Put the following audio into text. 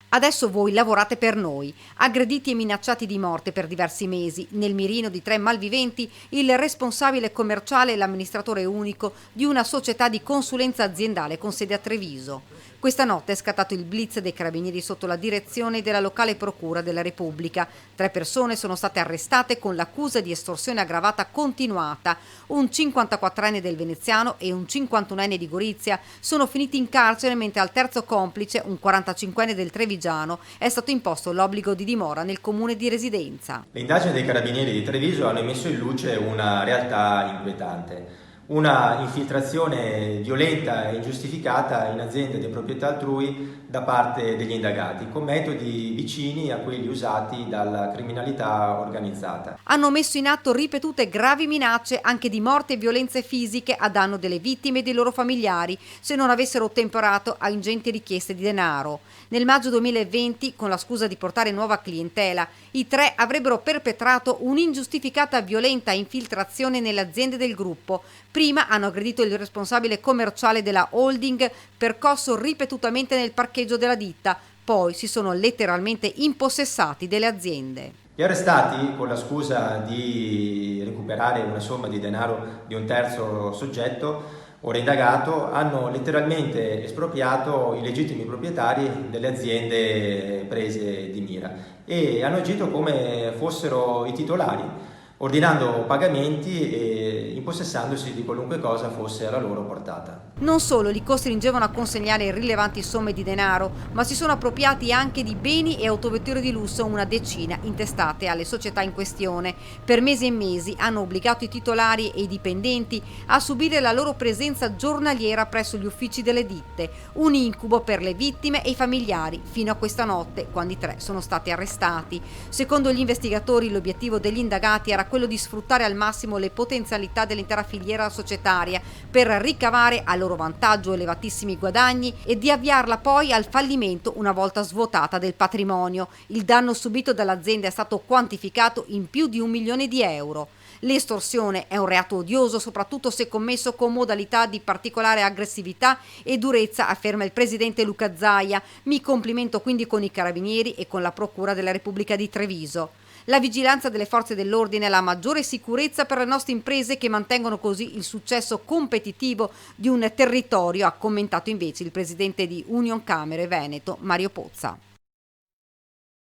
Adesso voi lavorate per noi. Aggrediti e minacciati di morte per diversi mesi, nel mirino di 3 malviventi, il responsabile commerciale e l'amministratore unico di una società di consulenza aziendale con sede a Treviso. Questa notte è scattato il blitz dei carabinieri sotto la direzione della locale procura della Repubblica. 3 persone sono state arrestate con l'accusa di estorsione aggravata continuata. Un 54enne del veneziano e un 51enne di Gorizia sono finiti in carcere, mentre al terzo complice, un 45enne del Trevigiano, è stato imposto l'obbligo di dimora nel comune di residenza. Le indagini dei carabinieri di Treviso hanno messo in luce una realtà inquietante. Una infiltrazione violenta e ingiustificata in aziende di proprietà altrui da parte degli indagati, con metodi vicini a quelli usati dalla criminalità organizzata. Hanno messo in atto ripetute gravi minacce anche di morte e violenze fisiche a danno delle vittime e dei loro familiari se non avessero ottemporato a ingenti richieste di denaro. Nel maggio 2020, con la scusa di portare nuova clientela, i 3 avrebbero perpetrato un'ingiustificata violenta infiltrazione nelle aziende del gruppo. Prima hanno aggredito il responsabile commerciale della holding, percosso ripetutamente nel parcheggio della ditta, poi si sono letteralmente impossessati delle aziende. Gli arrestati, con la scusa di recuperare una somma di denaro di un terzo soggetto, ora indagato, hanno letteralmente espropriato i legittimi proprietari delle aziende prese di mira e hanno agito come fossero i titolari, ordinando pagamenti e impossessandosi di qualunque cosa fosse alla loro portata. Non solo li costringevano a consegnare rilevanti somme di denaro, ma si sono appropriati anche di beni e autovetture di lusso, una decina intestate alle società in questione. Per mesi e mesi hanno obbligato i titolari e i dipendenti a subire la loro presenza giornaliera presso gli uffici delle ditte, un incubo per le vittime e i familiari, fino a questa notte, quando i 3 sono stati arrestati. Secondo gli investigatori, l'obiettivo degli indagati era quello di sfruttare al massimo le potenzialità dell'intera filiera societaria per ricavare a loro vantaggio elevatissimi guadagni e di avviarla poi al fallimento una volta svuotata del patrimonio. Il danno subito dall'azienda è stato quantificato in più di 1 milione di euro. L'estorsione è un reato odioso, soprattutto se commesso con modalità di particolare aggressività e durezza, afferma il presidente Luca Zaia. Mi complimento quindi con i carabinieri e con la Procura della Repubblica di Treviso. La vigilanza delle forze dell'ordine è la maggiore sicurezza per le nostre imprese, che mantengono così il successo competitivo di un territorio, ha commentato invece il presidente di Union Camere Veneto, Mario Pozza.